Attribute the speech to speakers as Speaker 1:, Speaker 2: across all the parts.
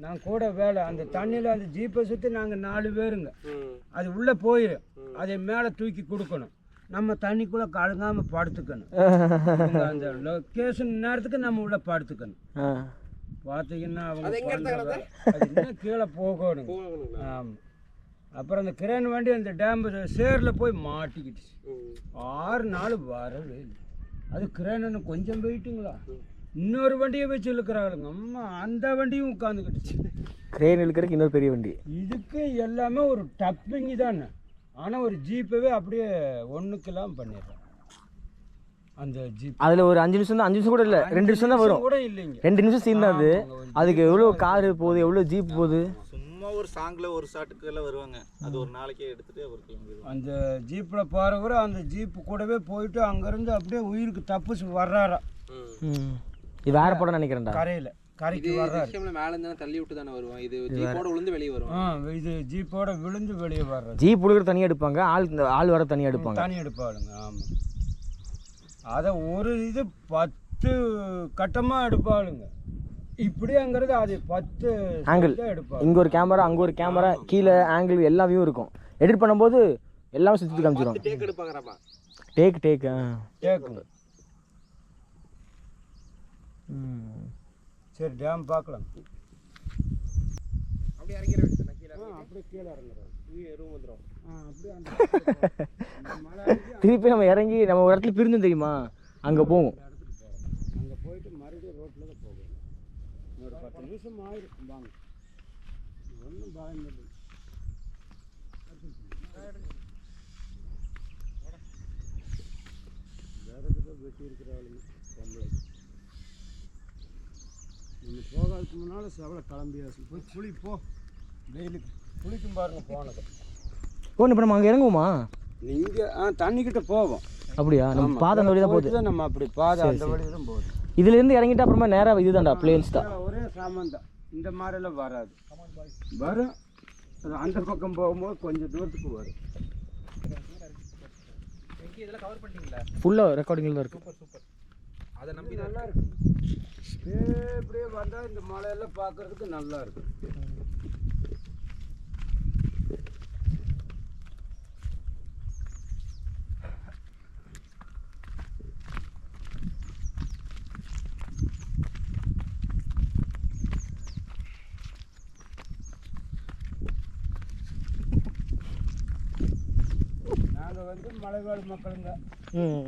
Speaker 1: நான் கூட வேலை அந்த தண்ணியில் அந்த ஜீப்பை சுற்றி நாங்கள் 4 பேருங்க. அது உள்ளே போயிடும். அதை மேலே தூக்கி கொடுக்கணும். நம்ம தண்ணிக்குள்ளே கழுங்காமல் படுத்துக்கணும். அந்த லொக்கேஷன் நேரத்துக்கு நம்ம உள்ளே படுத்துக்கணும். பார்த்தீங்கன்னா அவங்க இன்னும் கீழே போகணும். ஆமாம். அப்புறம் அந்த கிரேன் வண்டி அந்த டேம் சேரில் போய் மாட்டிக்கிடுச்சு. 6 நாள் வரவே இல்லை. அது கிரேனு கொஞ்சம் போயிட்டுங்களா, இன்னொரு வண்டியை வச்சு இழுக்கிறாளுங்க. அம்மா அந்த வண்டியும் உட்காந்துக்கிட்டுச்சு.
Speaker 2: கிரேன் இழுக்கிறதுக்கு இன்னொரு பெரிய வண்டி.
Speaker 1: இதுக்கு எல்லாமே ஒரு டப்பிங்கு தானே. ஆனால் ஒரு ஜீப்பவே அப்படியே 1 பண்ணிடுறேன். அந்த ஜீப்
Speaker 2: அதில் ஒரு 5 நிமிஷம் தான், 5 நிமிஷம் கூட இல்லை, 2 நிமிஷம் தான் வரும்.
Speaker 1: கூட இல்லைங்க,
Speaker 2: 2 நிமிஷம் சீன் தான் அது. அதுக்கு எவ்வளோ காரு போகுது, எவ்வளோ ஜீப் போகுது.
Speaker 3: சும்மா ஒரு சாங்கில் ஒரு ஷாட்டுக்கு எல்லாம் வருவாங்க. அது ஒரு நாளைக்கே எடுத்துகிட்டு அவர் கிளம்பிடுவாங்க.
Speaker 1: அந்த ஜீப்பில் போகிறவரை அந்த ஜீப்பு கூடவே போயிட்டு அங்கேருந்து அப்படியே உயிருக்கு தப்பிச்சு வர்றாரா.
Speaker 2: இது வேற படம் நினைக்கிறேன்டா.
Speaker 1: கரைக்கு வர்றாரு.
Speaker 4: மேலே இருந்தால் தள்ளி விட்டு தானே வருவான். இது ஜீப்போட விழுந்து வெளியே வரும்.
Speaker 1: இது ஜீப்போட விழுந்து வெளியே வர்றது.
Speaker 2: ஜீப் உழுகிற தனியாக எடுப்பாங்க, ஆள் வர தனியாக எடுப்பாங்க.
Speaker 1: தனி எடுப்பாளுங்க. ஆமாம். அதை ஒரு இது 10 கட்டமாக எடுப்பாளுங்க. இப்படிங்கிறது அது 10
Speaker 2: ஆங்கிள்
Speaker 1: எடுப்பாங்க.
Speaker 2: இங்கே ஒரு கேமரா, அங்கே ஒரு கேமரா, கீழே ஆங்கிள் எல்லா வியூ இருக்கும். எடிட் பண்ணும்போது எல்லாமே சுற்றி காமிச்சிடும்.
Speaker 4: டேக் எடுப்பாங்கறாப்பா.
Speaker 1: டேக்குங்க. சரி, டேம் பார்க்கலாம்.
Speaker 4: அப்படியே இறங்கிட வேண்டியது கீழே.
Speaker 1: அப்படியே கீழே இறங்குறோம்.
Speaker 4: ரூம் வந்துடும்.
Speaker 1: அப்படியே அந்த
Speaker 2: திருப்பி நம்ம இறங்கி நம்ம ஒரு இடத்துல பிரிஞ்சோம் தெரியுமா, அங்கே போவோம்.
Speaker 1: அங்கே போயிட்டு மறுபடியும் ரோட்டில் தான் போகும். ஒரு 10 நிமிஷம் ஆயிடும். வாங்க, ஒன்றும் பயம் இல்லை. வேறதுக்கு வெட்டி இருக்கிறாளுங்க பொம்பளை. நம்ம போகாதுக்கு முன்னால் செவலை கிளம்பியாச்சு. போய் குளிப்போ, டெய்லி குளிக்கும் பாருங்க போனது.
Speaker 2: இப்போ நம்ம அங்கே இறங்குவோமா?
Speaker 1: நீங்கள் தண்ணிக்கிட்ட போவோம்.
Speaker 2: அப்படியா? நம்ம பாதை அந்த வழி தான் போகுது.
Speaker 1: நம்ம அப்படி பாதை அந்த வழி தான் போகுது.
Speaker 2: இதுலேருந்து இறங்கிட்டு அப்புறமா நேராக இதுதான்டா பிளேன்ஸ் தான்.
Speaker 1: ஒரே சாமான் தான். இந்த மாதிரிலாம் வராது. வரும், அந்த பக்கம் போகும்போது கொஞ்சம் தூரத்துக்கு வரும்.
Speaker 4: இதெல்லாம் கவர் பண்ணிட்டீங்களா?
Speaker 2: ஃபுல்லாக ரெக்கார்டிங்கில் தான் இருக்குது.
Speaker 4: சூப்பர். அதை நம்பி
Speaker 1: நல்லா இருக்கு. இப்படியே வந்தால் இந்த மலையெல்லாம் பார்க்கறதுக்கு நல்லா இருக்கும். மலைவாழ் மக்களுங்க.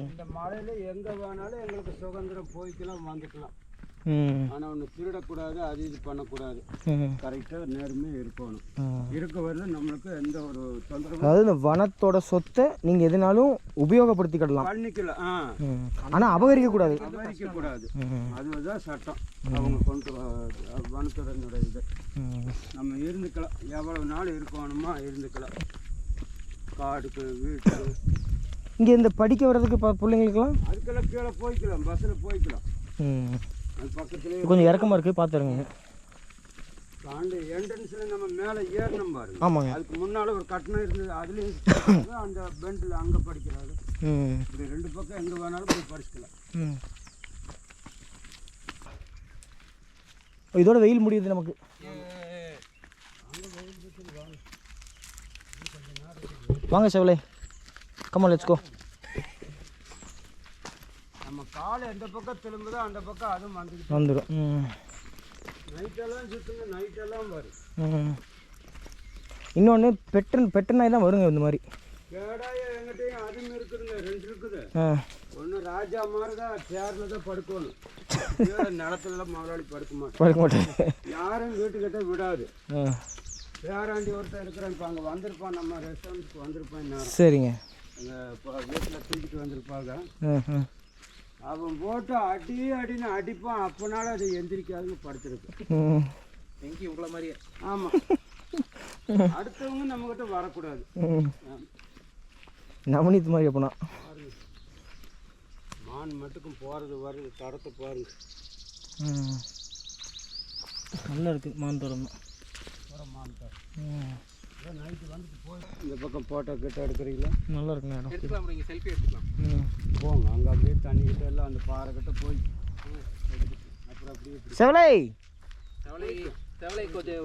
Speaker 1: இந்த மலையில எங்க வேணாலும் எங்களுக்கு சுதந்திரம் போய்க்கலாம், வந்துக்கலாம். ஆனா ஒன்று திருடக்கூடாது, அது இது பண்ணக்கூடாது. கரெக்டாக நேர்மையாக இருக்கணும். இருக்க வரல நம்மளுக்கு எந்த ஒரு தொந்தரவும்.
Speaker 2: அதாவது இந்த வனத்தோட சொத்தை நீங்க எதுனாலும் உபயோகப்படுத்திக்கிடலாம்,
Speaker 1: பண்ணிக்கலாம்.
Speaker 2: ஆனா அபகரிக்கக்கூடாது.
Speaker 1: அபகரிக்கக்கூடாது, அதுதான் சட்டம். அவங்க கொண்டு வனத்துறையினுடைய இது. நம்ம இருந்துக்கலாம், எவ்வளவு நாள் இருக்கணுமா இருந்துக்கலாம். காடுக்கு, வீட்டுக்கு.
Speaker 2: இங்கே இந்த படிக்க வர்றதுக்கு பிள்ளைங்களுக்குலாம்
Speaker 1: அதுக்கெல்லாம் கீழே போய்க்கலாம், பஸ்ஸில் போய்க்கலாம். அது பக்கத்துலேயே
Speaker 2: கொஞ்சம் இறக்கமாக இருக்குது, பார்த்துருங்க.
Speaker 1: தாண்டி என்ட்ரன்ஸில் நம்ம மேலே ஏறணும் பாருங்க.
Speaker 2: ஆமாங்க.
Speaker 1: அதுக்கு முன்னால் ஒரு கட்டணம் இருந்தது, அதுலேயும் அந்த பெண்டில் அங்கே படிக்கிறாரு. இப்படி 2 பக்கம் எங்கே வேணாலும் போய் படிச்சுக்கலாம்.
Speaker 2: இதோட வெயில் முடியுது நமக்கு. வாங்க செவலை, கம் ஆன் லெட்ஸ் கோ.
Speaker 1: நம்ம காலை எந்த பக்கம் திரும்புதோ அந்த பக்கம் அதுவும்
Speaker 2: வந்துடும்.
Speaker 1: நைட்டெல்லாம் சுற்றுங்க, நைட்டெல்லாம் வரும்.
Speaker 2: இன்னொன்று பெட்ட நாய் தான் வருங்க இந்த மாதிரி.
Speaker 1: கேடாய எங்கிட்டையும் அதுவும் இருக்குதுங்க, 2 இருக்குது. ஒன்று ராஜா மாதிரி தான் சேரில் தான் படுக்கணும். நிலத்துல முதலாளி படுக்க மாட்டேன். யாரும் வீட்டுக்கிட்ட விடாது. பேராண்டி ஒருத்தர் இருக்கிறான், இப்போ அங்கே வந்திருப்பான், நம்ம ரெஸ்டாரண்ட்டுக்கு வந்திருப்பான்.
Speaker 2: சரிங்க.
Speaker 1: அங்கே வீட்டில் தூக்கிட்டு வந்திருப்பாங்க. அவன் போட்டு அடின்னு அடிப்பான். அப்போனால அது எந்திரிக்காதுங்க, படுத்துருக்கு.
Speaker 4: எங்கேயும் உங்களை மாதிரியே.
Speaker 1: ஆமாம், அடுத்தவங்க நம்மக்கிட்ட வரக்கூடாது.
Speaker 2: நவநீத் மாதிரி அப்போனா
Speaker 1: மான் மட்டுக்கும் போகிறது வருது, தடத்தை பாருங்க.
Speaker 2: நல்லா இருக்குது மான் தோட்டம்.
Speaker 1: நைட்டு வந்துட்டு போய் இந்த பக்கம் ஃபோட்டோ கிட்ட எடுக்கிறீங்களா?
Speaker 2: நல்லா இருக்குண்ணா இடம்.
Speaker 4: எடுத்துக்கலாம், நீங்கள் செல்ஃபி எடுத்துக்கலாம்.
Speaker 1: போங்க அங்கே அப்படியே தண்ணிக்கிட்ட எல்லாம் அந்த பாறை கிட்ட போய் அப்புறம் அப்படியே
Speaker 2: செவலை
Speaker 4: செவலை கொஞ்சம்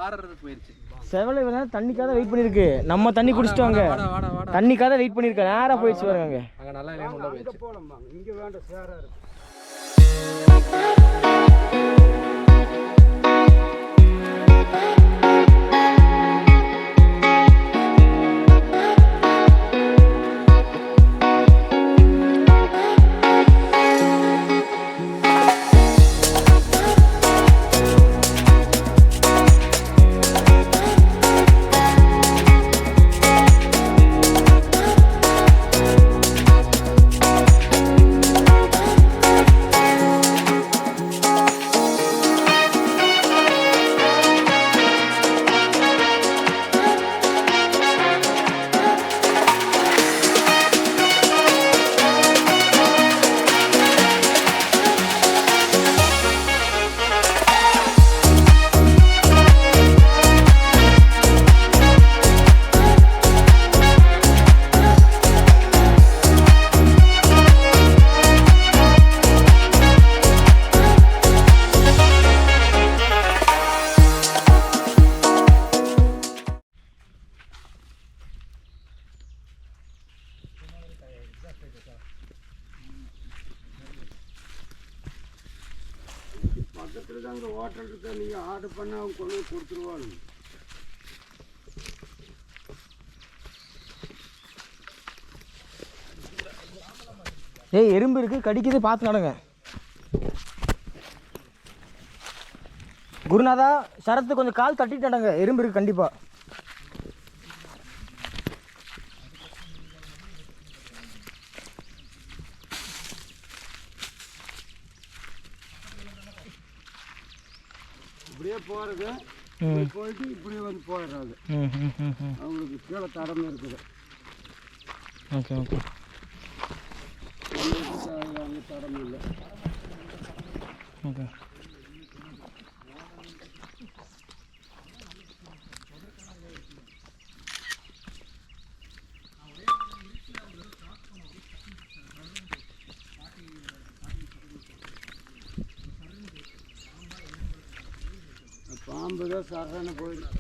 Speaker 4: ஆறறதுக்கு போயிருச்சு.
Speaker 2: செவலை வேணா தண்ணிக்காக வெயிட் பண்ணிருக்கு. நம்ம தண்ணி குடிச்சிட்டோங்க. தண்ணிக்காக வெயிட் பண்ணிருக்க. நேரா போயிடுச்சு பாருங்க.
Speaker 4: அங்க நல்லா இல்லைன்னு உள்ள போயிருச்சு.
Speaker 1: போலாம் இங்க வேண்டாம் சேரா இருக்கு. பக்கத்தில் தான் அங்கே ஹோட்டல் இருக்கா, நீங்கள் ஆர்டர் பண்ணால் அவங்க கொண்டு போய் கொடுத்துருவாங்க.
Speaker 2: ஏய் எறும்பு இருக்கு, கடிக்குது, பார்த்து நடங்க. குருநாதா சரத்து கொஞ்சம் கால் தட்டிட்டு நடங்க. எறும்பு இருக்கு கண்டிப்பா.
Speaker 1: இப்படியே போகிறது, போயிட்டு இப்படியே வந்து போயிடுறாங்க. அவங்களுக்கு கீழே தடம் இருக்குது.
Speaker 2: Okay okay.
Speaker 1: அங்கே தடம் இல்லை.
Speaker 2: ஓகே.
Speaker 1: பாம்பு தான் சரண போயிடும்.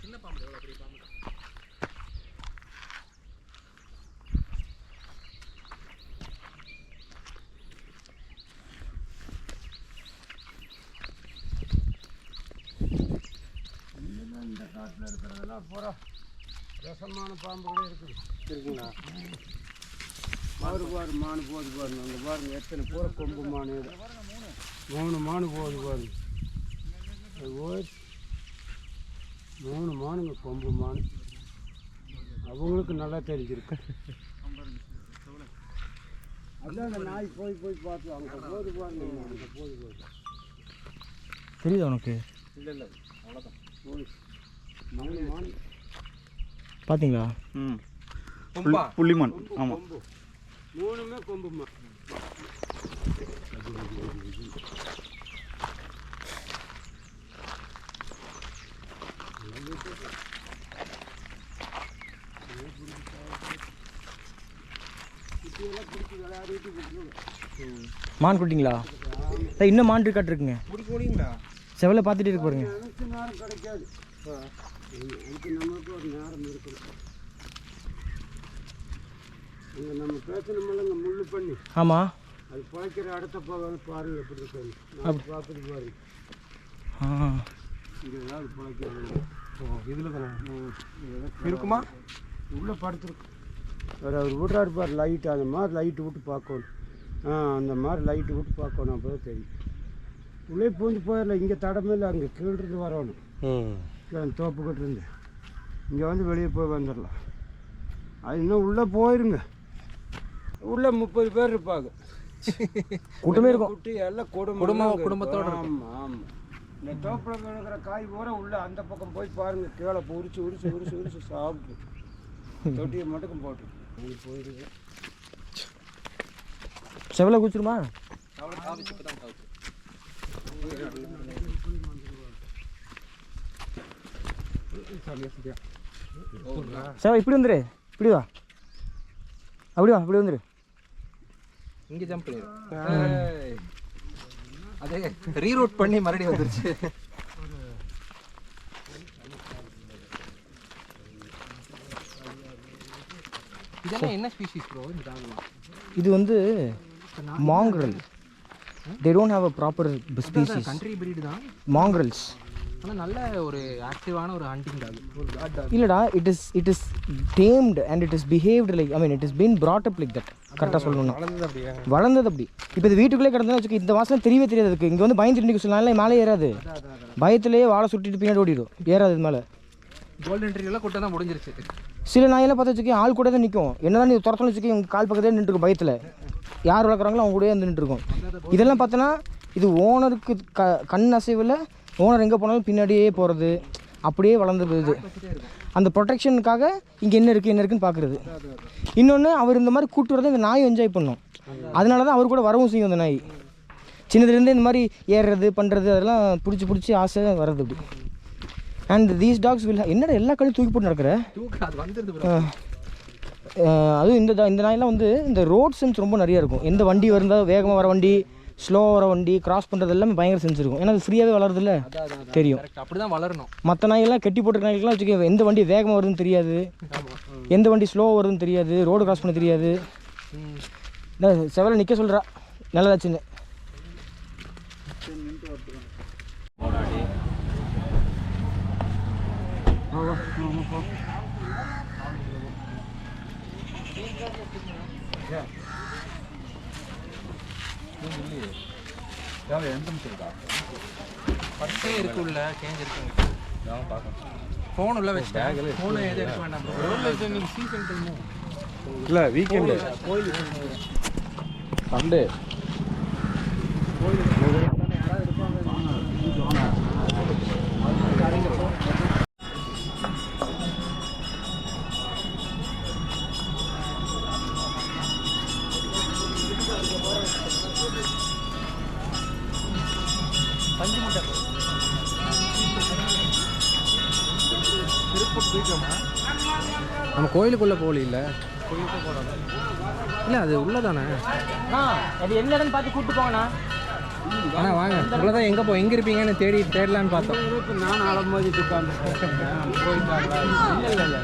Speaker 4: சின்ன பாம்பு எவ்வளோ பெரிய பாம்பு?
Speaker 1: இந்த காட்டில் இருக்கிறதெல்லாம் பூரா விஷமான பாம்புகளே இருக்குது. இருக்குங்களா? பாரு மானு போகுது பாருங்க. அங்கே பாருங்க எத்தனை பூரா கொம்பு மானு. 3 மானு போகுது பாருங்க. 3 மானுங்க கொம்பு மானு. அவங்களுக்கு நல்லா தெரிஞ்சிருக்கு. அதான் அந்த நாய் போய் பார்த்து அங்கே போது பாருங்க. அங்கே போது
Speaker 2: தெரியுதா உனக்கு?
Speaker 4: இல்லை அவ்வளோதான்.
Speaker 1: 3 மானு
Speaker 2: பார்த்தீங்களா?
Speaker 3: புள்ளிமான். ஆமாம்,
Speaker 1: 3மே கொம்பு மான்.
Speaker 2: மான் குட்டிங்களா? இன்னும் மான் இருக்காட்டு இருக்குங்க.
Speaker 4: முடிக்க முடியுங்களா?
Speaker 2: செவலை பார்த்துட்டு இருக்கு பாருங்க.
Speaker 1: நினைச்ச நேரம் கிடைக்காது. அதுக்கு நமக்கு ஒரு நேரம் இருக்குது. இங்கே நம்ம பேசணுமில்லங்க முள்ளு பண்ணி.
Speaker 2: ஆமாம்.
Speaker 1: அது பிழைக்கிற இடத்த பாருங்க எப்படி இருக்காது. பார்த்துட்டு பாருங்க. இங்கே ஏதாவது பிழைக்கிறது.
Speaker 4: இதில் தானே இருக்குமா?
Speaker 1: உள்ளே படுத்துருக்கு. வேறு அவர் விட்றாரு பாரு லைட்டு. அந்த மாதிரி லைட்டு விட்டு பார்க்கணும். அந்த மாதிரி லைட்டு விட்டு பார்க்கணும். அப்போ தான் தெரியும். உள்ளே பூந்து போயிடல. இங்கே தடமே இல்லை. அங்கே கீழிருந்து வரணும். தோப்புக்கிட்டு இருந்து இங்கே வந்து வெளியே போய் வந்துடலாம். அது இன்னும் உள்ளே போயிருங்க. உள்ளே 30 பேர் இருப்பாங்க.
Speaker 2: கூட்டமே இருக்கும்.
Speaker 1: குட்டி எல்லாம்
Speaker 4: குடும்பத்தோடு.
Speaker 1: ஆமாம் ஆமாம். இந்த தோப்பில் விழுகிற காய் பூரா உள்ளே அந்த பக்கம் போய் பாருங்கள். கீழே உரிச்சு சாப்பிட்டு தொட்டியை மட்டும் போட்டு போயிடுங்க.
Speaker 2: செவலை குச்சிருமா? செவ இப்படி வந்துரு. இப்படி வா. அப்படி வா. இப்படி வந்துரு.
Speaker 4: இங்கே ஜம்ப் பண்ணிடு. அதே ரீரூட் பண்ணி மறுபடியும் வந்துருச்சு. இதெல்லாம் என்ன ஸ்பீஷிஸ் ப்ரோ இந்த டாக்லாம்?
Speaker 2: இது வந்து mongrel. they don't have a proper species.
Speaker 4: Country breed தான்,
Speaker 2: மாங்க்ரல்ஸ்.
Speaker 4: ஆனால் நல்ல ஒரு ஆக்டிவான ஒரு ஹண்டிங் டாக், ஒரு காட் டாக்.
Speaker 2: இல்லைடா, it is tamed and it is behaved like, I mean it is been brought up like that. கரெக்டாக சொல்லணும்னா வளர்ந்தது அப்படி. இப்போ இது வீட்டுக்குள்ளே கிடந்தா வச்சுக்க, இந்த வாசனை தெரியவே தெரியாது அதுக்கு. இங்கே வந்து பயந்து நிற்க சொல்லலாம், மேலே ஏறாது. பயத்துலேயே வாழை சுட்டிட்டு பின்னாடி ஓடிடும், ஏறாது இது மேலே.
Speaker 4: கோல்டன் ட்ரீலாம் கூட்டம் தான் முடிஞ்சிருச்சு.
Speaker 2: சில நாயெல்லாம் பார்த்து வச்சுக்கேன் ஆள் கூட தான் நிற்கும். என்னதான் நீ துரத்தணும் வச்சுக்கேன், உங்கள் கால் பக்கத்தே நின்றுருக்கும் பயத்தில். யார் வளர்க்குறாங்களோ அவங்க கூடயே வந்து நின்றுருக்கும். இதெல்லாம் பார்த்தோன்னா இது ஓனருக்கு கண் அசைவில் ஓனர் எங்கே போனாலும் பின்னாடியே போகிறது, அப்படியே வளர்ந்தது. இது அந்த ப்ரொடெக்ஷனுக்காக இங்கே என்ன இருக்குன்னு பார்க்குறது. இன்னொன்று, அவர் இந்த மாதிரி கூட்டு வரதை இந்த நாய் என்ஜாய் பண்ணும். அதனால தான் அவர் கூட வரவும் செய்யும் அந்த நாய். சின்னதுலேருந்தே இந்த மாதிரி ஏறுறது பண்ணுறது அதெல்லாம் பிடிச்சி ஆசை வர்றது அப்படி. அண்ட் தீஸ் டாக்ஸ் வில் என்னடா எல்லா கடையும் தூக்கி போட்டு நடக்கிற. அதுவும் இந்த நாயெல்லாம் வந்து இந்த ரோட் சென்ஸ் ரொம்ப நிறையா இருக்கும். எந்த வண்டி இருந்தால் வேகமாக வர வண்டி, ஸ்லோவாக வர வண்டி, கிராஸ் பண்ணுறது எல்லாமே பயங்கர சென்ஸ் இருக்கும். ஏன்னா அது ஃப்ரீயாகவே வளருதில்ல, தெரியும்.
Speaker 4: அப்படி தான் வளரணும்.
Speaker 2: மற்ற நாயெல்லாம் கட்டி போட்டு நாய்க்கெல்லாம் வச்சுக்க, எந்த வண்டி வேகமாக வருதுன்னு தெரியாது, எந்த வண்டி ஸ்லோவாக வருதுன்னு தெரியாது, ரோடு கிராஸ் பண்ண தெரியாது. செவலை நிற்க சொல்கிறா நல்லதாச்சுன்னு.
Speaker 4: பர்ஸே இருக்கு, உள்ள சேஞ்ச் இருக்கு. ஃபோன் உள்ள வச்சுட்டேன், ஃபோனை எதுவும் எடுக்க வேண்டாம் ப்ரோ. ரோட்ல நீங்கள் சீசன் டைமு
Speaker 5: இல்லை, வீக்கெண்டு
Speaker 4: கோயில்
Speaker 5: சண்டே
Speaker 4: நம்ம கோயிலுக்குள்ளே போகல. இல்லை கோயிலுக்கு போகிறோம். இல்லை அது உள்ளே தானே.
Speaker 2: அது என்ன இடம்னு பார்த்து கூப்பிட்டு போங்கண்ணா.
Speaker 4: ஆனால் வாங்க, உள்ள தான் எங்கே இருப்பீங்கன்னு தேடலான்னு பார்த்தோம்.
Speaker 1: நான் அலமோதிட்டு உட்காந்து போயிட்டாங்களா? இல்லை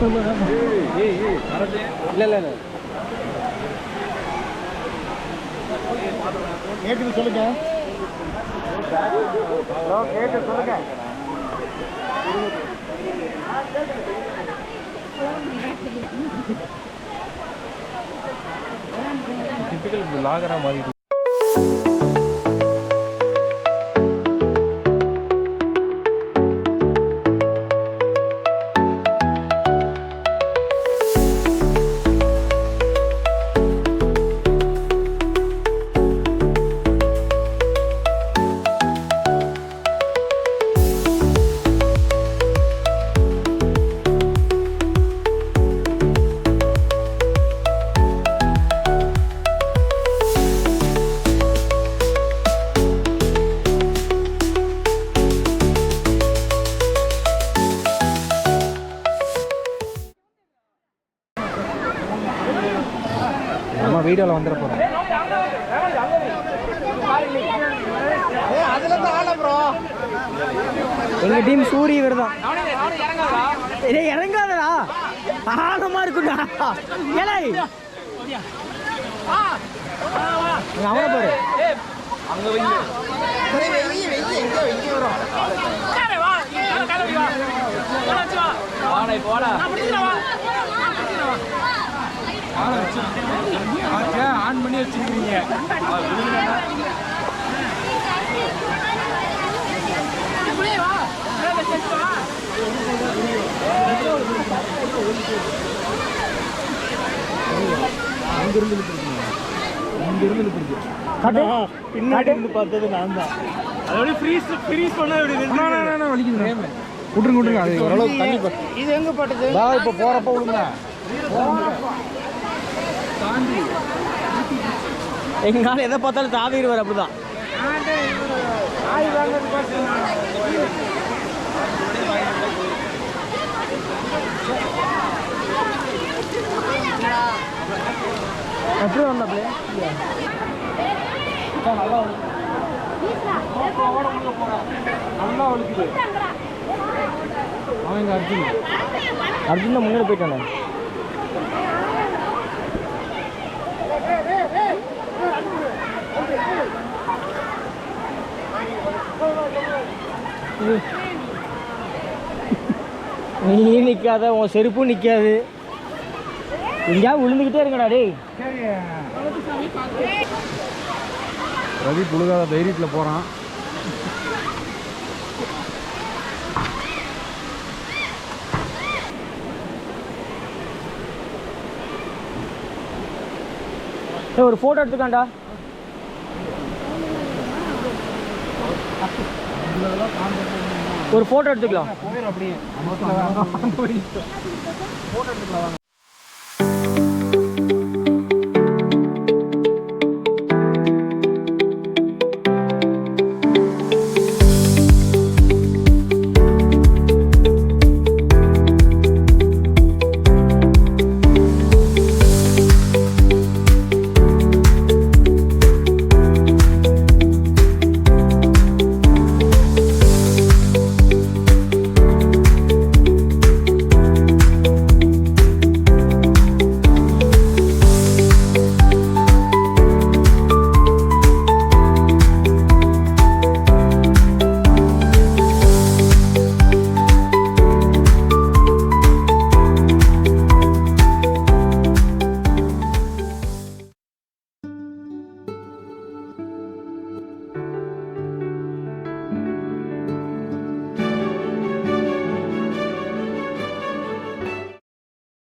Speaker 2: இல்லை இல்லை இல்லை கேட்டு சொல்லுங்க கேட்டு சொல்லுங்க
Speaker 5: டிபிக்கல் லாகரா மாதிரி நம்ம வீடியோவில் வந்துட போகிறோம்.
Speaker 2: எங்கள் டீம் சூரிய விரதம் இறங்காதடா ஆழமாக இருக்குண்டா ஏழை அவனை பாரு அங்கே
Speaker 5: ஆன் பண்ணி வச்சுக்கிறீங்க.
Speaker 2: பின்னாடி இருந்து பார்த்தது நான் தான்
Speaker 5: அதோட ஃப்ரீஸ் பண்ணா வலிக்குது. விட்டுருங்க அது ஓரளவுக்கு தண்ணி
Speaker 2: இது எங்கே பட்டது
Speaker 5: இப்போ போகிறப்ப விடுங்க.
Speaker 2: எங்களால் எதை பார்த்தாலும் தாவிடுவார் அப்படிதான் எப்படி வந்தாப்ல
Speaker 5: நல்லா வலிக்குது. அவன் எங்க அர்ஜுன்
Speaker 2: அர்ஜுன் தான் முன்னாடி போயிட்டானே நீ நிற்காத உன் செருப்பும் நிற்காது எங்கேயாவது விழுந்துக்கிட்டே இருங்கடா டேய்
Speaker 5: ரவி புழுகாத தைரியத்தில் போகிறான்.
Speaker 2: ஒரு ஃபோட்டோ எடுத்துக்காண்டா ஒரு ஃபோட்டோ எடுத்துக்கலாம்
Speaker 5: போயிடும் அப்படியே. ஃபோட்டோ எடுத்துக்கலாம்.